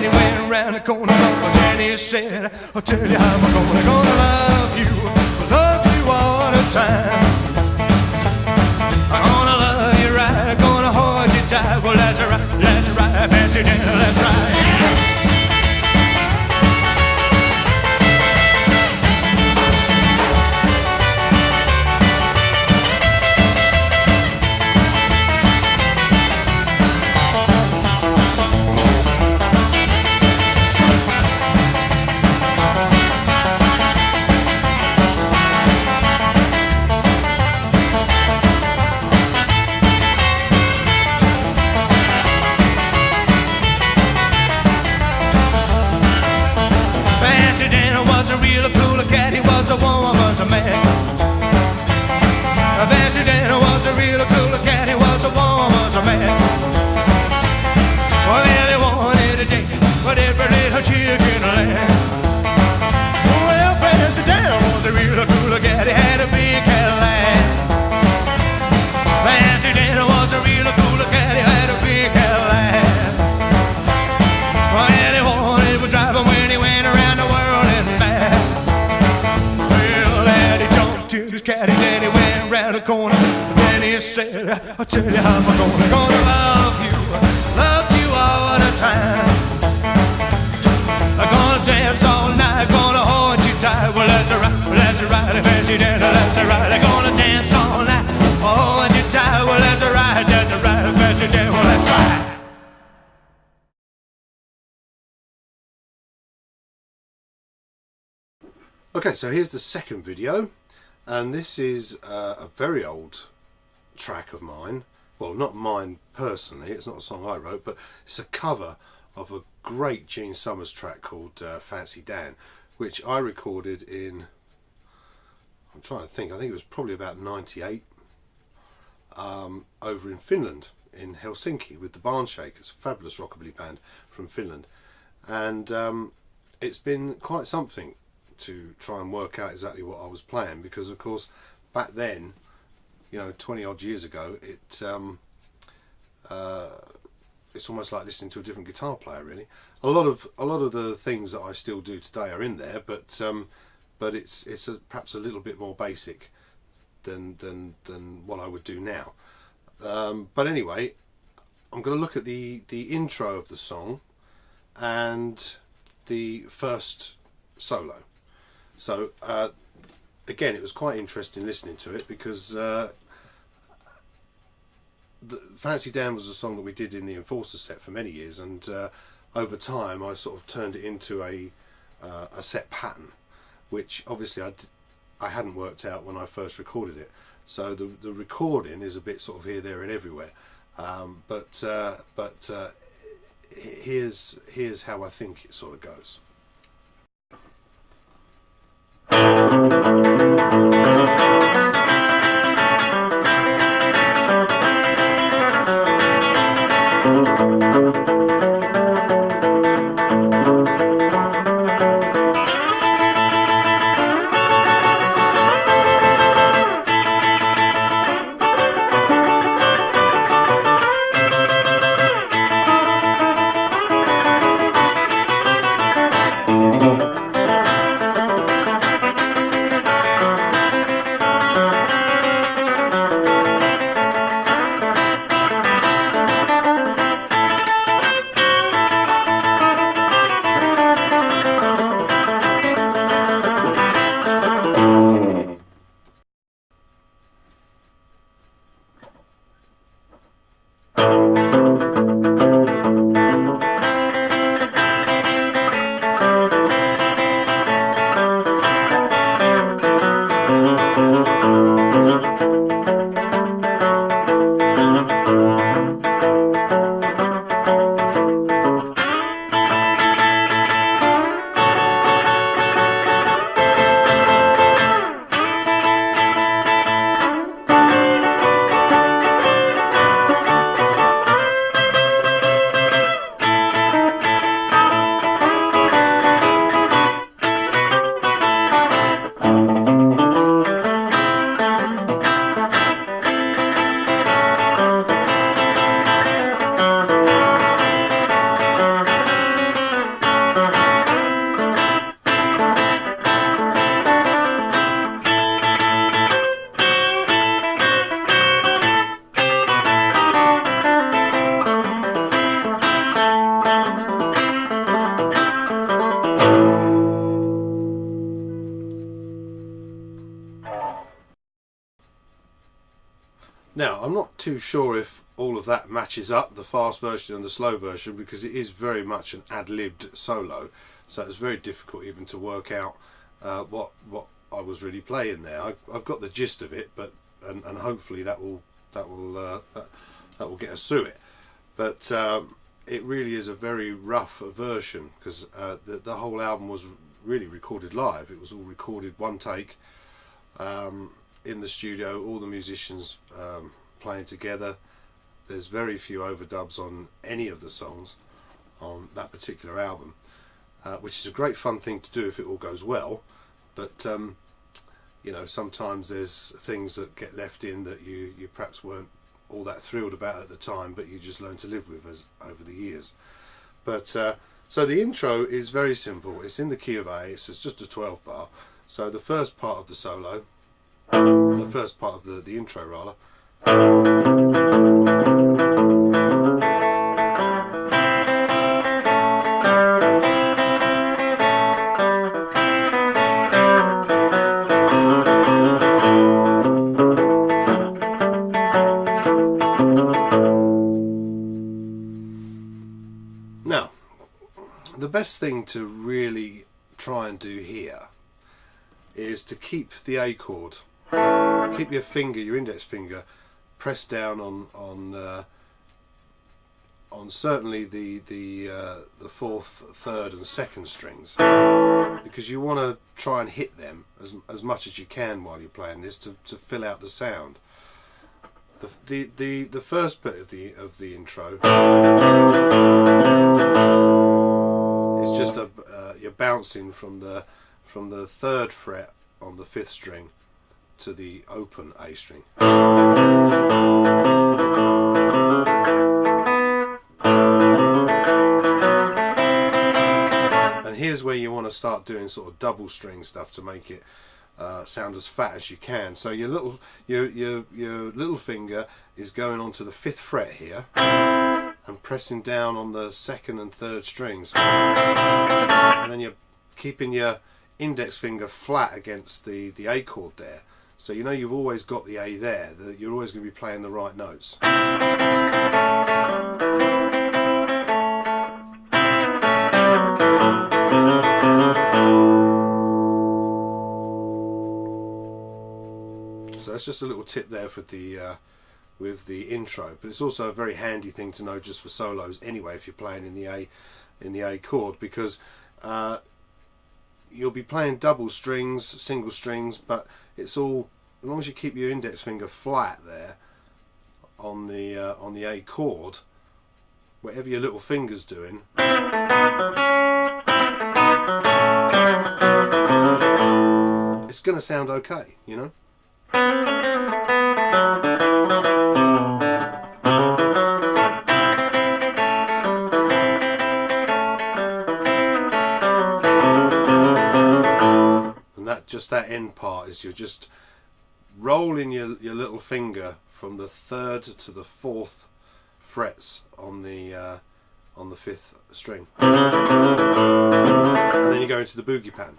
Danny went around the corner. Oh, Danny said, I'll tell you how I'm gonna love you all the time. I'm gonna love you right, gonna hold you tight. Well, that's right, Patsy Danny, that's right. A real cool cat, he was a woman, was a man. Bessie Danner was a real cool cat, he was a woman, was a man. Well, he wanted a date with every little chick in the land. Well, Bessie Danner was a real cool cat, he had a big Cadillac. Bessie Danner was a real cool cat, he had a big Cadillac. Well, he wanted to drive him when he went around the world and back. Well, Daddy jumped to his caddy, then he went around the corner. Then he said, I'll tell you how I'm gonna love you all the time. I'm gonna dance all night, gonna hold you tight. Well, that's right, Bessie Danner, that's right. I'm gonna dance all night, hold you tight. Well, that's right, Bessie Danner, well, that's right. Okay, so here's the second video, and this is a very old track of mine. Well, not mine personally, it's not a song I wrote, but it's a cover of a great Gene Summers track called Fancy Dan, which I recorded in, I'm trying to think, I think it was probably about 98, over in Finland, in Helsinki, with the Barnshakers, fabulous rockabilly band from Finland. And it's been quite something to try and work out exactly what I was playing, because of course back then, you know, 20 odd years ago, it's almost like listening to a different guitar player, really. A lot of the things that I still do today are in there, but it's perhaps a little bit more basic than what I would do now. But anyway, I'm going to look at the intro of the song and the first solo. So again, it was quite interesting listening to it, because Fancy Dan was a song that we did in the Enforcer set for many years, and over time I sort of turned it into a set pattern, which obviously I hadn't worked out when I first recorded it. So the recording is a bit sort of here, there and everywhere, but here's how I think it sort of goes. too sure if all of that matches up, the fast version and the slow version, because it is very much an ad-libbed solo, so it's very difficult even to work out what I was really playing there. I've got the gist of it, but and hopefully that will get us through it. But it really is a very rough version, because the whole album was really recorded live. It was all recorded one take in the studio, all the musicians playing together. There's very few overdubs on any of the songs on that particular album, which is a great fun thing to do if it all goes well. But you know, sometimes there's things that get left in that you perhaps weren't all that thrilled about at the time, but you just learn to live with as over the years. But so the intro is very simple. It's in the key of A. It's just a 12 bar. So the first part of the solo, the first part of the intro rather, now the best thing to really try and do here is to keep the A chord, keep your finger, your index finger, pressed down on certainly the fourth, third, and second strings, because you want to try and hit them as much as you can while you're playing this to fill out the sound. The first bit of the intro is just you're bouncing from the third fret on the fifth string to the open A string. And here's where you want to start doing sort of double string stuff to make it sound as fat as you can. So your little finger is going onto the fifth fret here and pressing down on the second and third strings, and then you're keeping your index finger flat against the A chord there, so you know you've always got the A there, that you're always going to be playing the right notes. So that's just a little tip there with the intro, but it's also a very handy thing to know just for solos anyway if you're playing in the A chord, because you'll be playing double strings, single strings, but it's all, as long as you keep your index finger flat there on the A chord, whatever your little finger's doing, it's going to sound okay, you know. Just that end part is you're just rolling your little finger from the third to the fourth frets on the fifth string, and then you go into the boogie pattern.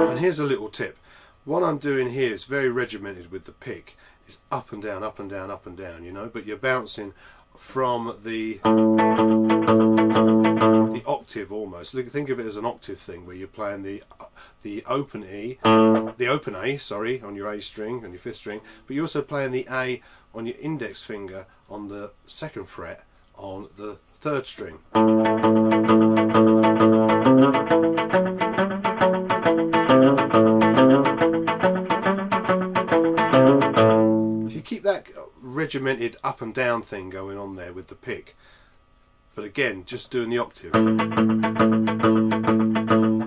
And here's a little tip. What I'm doing here is very regimented with the pick. It's up and down, up and down, up and down, you know, but you're bouncing from the octave almost. Think of it as an octave thing where you're playing the open A on your A string, on your fifth string, but you're also playing the A on your index finger on the second fret on the third string. If you keep that regimented up and down thing going on there with the pick, but again just doing the octave,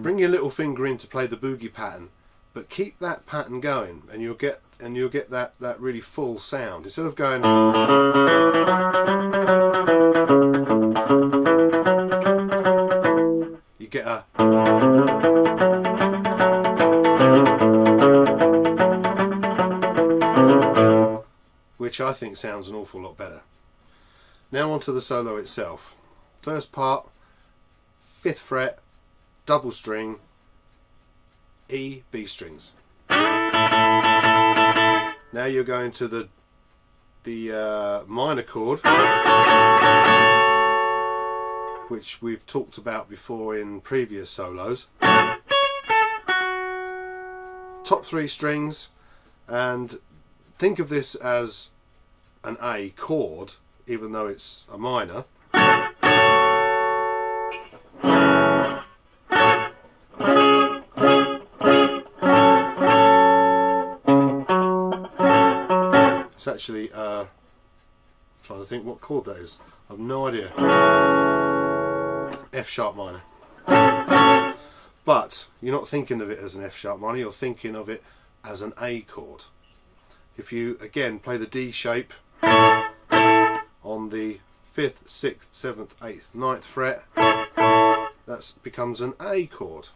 bring your little finger in to play the boogie pattern, but keep that pattern going, and you'll get that really full sound instead of going you get a which I think sounds an awful lot better. Now onto the solo itself. First part, fifth fret, double string, E, B strings. Now you're going to the minor chord, which we've talked about before in previous solos. Top 3 strings, and think of this as an A chord, even though it's a minor. It's actually, I'm trying to think what chord that is. I've no idea. F sharp minor. But you're not thinking of it as an F sharp minor, you're thinking of it as an A chord. If you again play the D shape on the 5th, 6th, 7th, 8th, 9th fret, that becomes an A chord.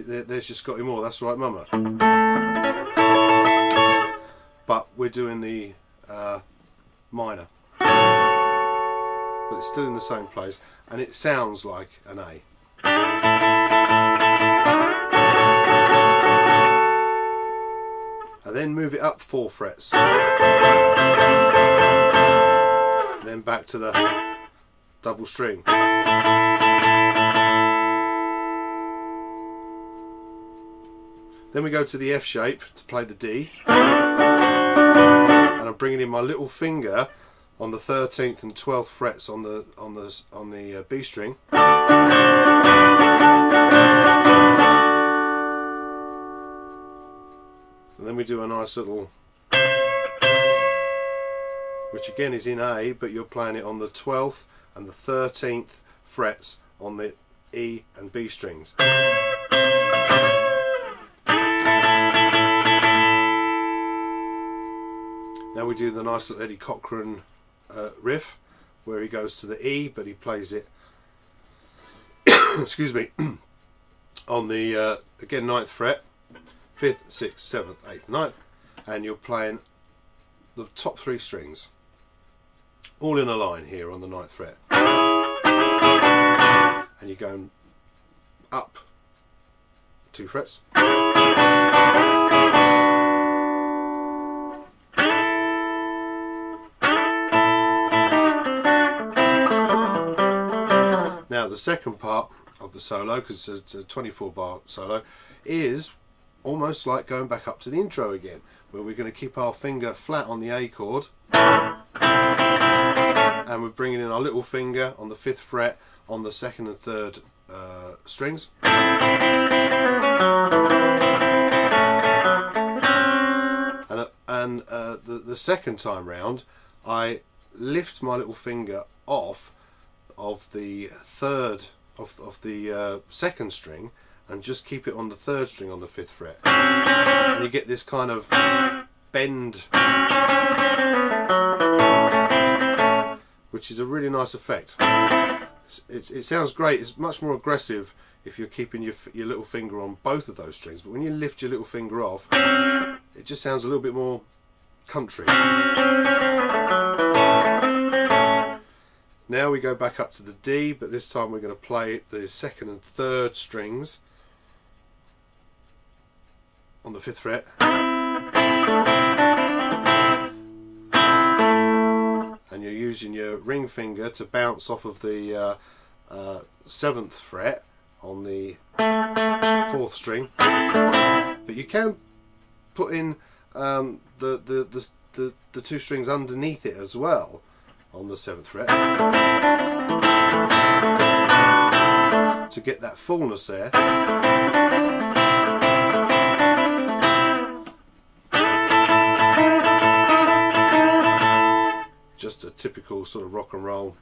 There's your Scotty Moore, that's right, mama. But we're doing the minor. But it's still in the same place, and it sounds like an A. And then move it up 4 frets. And then back to the double string. Then we go to the F shape to play the D. And I'm bringing in my little finger on the 13th and 12th frets on the B string. And then we do a nice little, which again is in A, but you're playing it on the 12th and the 13th frets on the E and B strings. Now we do the nice little Eddie Cochran riff, where he goes to the E, but he plays it excuse me, on the again 9th fret, 5th, 6th, 7th, 8th, 9th, and you're playing the top 3 strings all in a line here on the 9th fret, and you're going up 2 frets, Now the second part of the solo, because it's a 24 bar solo, is almost like going back up to the intro again, where we're going to keep our finger flat on the A chord, and we're bringing in our little finger on the 5th fret on the 2nd and 3rd strings, and the second time round I lift my little finger off of the 3rd of the 2nd string and just keep it on the 3rd string on the 5th fret, and you get this kind of bend, which is a really nice effect. It sounds great. It's much more aggressive if you're keeping your little finger on both of those strings, but when you lift your little finger off, it just sounds a little bit more country. Now we go back up to the D, but this time we're going to play the 2nd and 3rd strings on the 5th fret, and you're using your ring finger to bounce off of the 7th fret on the 4th string, but you can put in the 2 strings underneath it as well on the 7th fret to get that fullness there. Just a typical sort of rock and roll.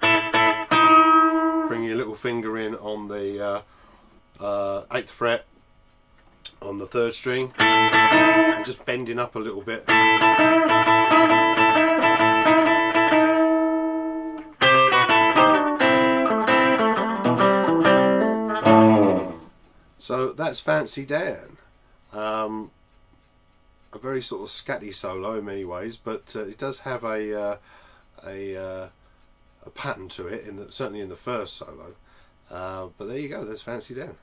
Bring your little finger in on the 8th fret on the 3rd string, and just bending up a little bit. So that's Fancy Dan. A very sort of scatty solo in many ways, but it does have a pattern to it, certainly in the first solo, But there you go. There's Fancy Dan.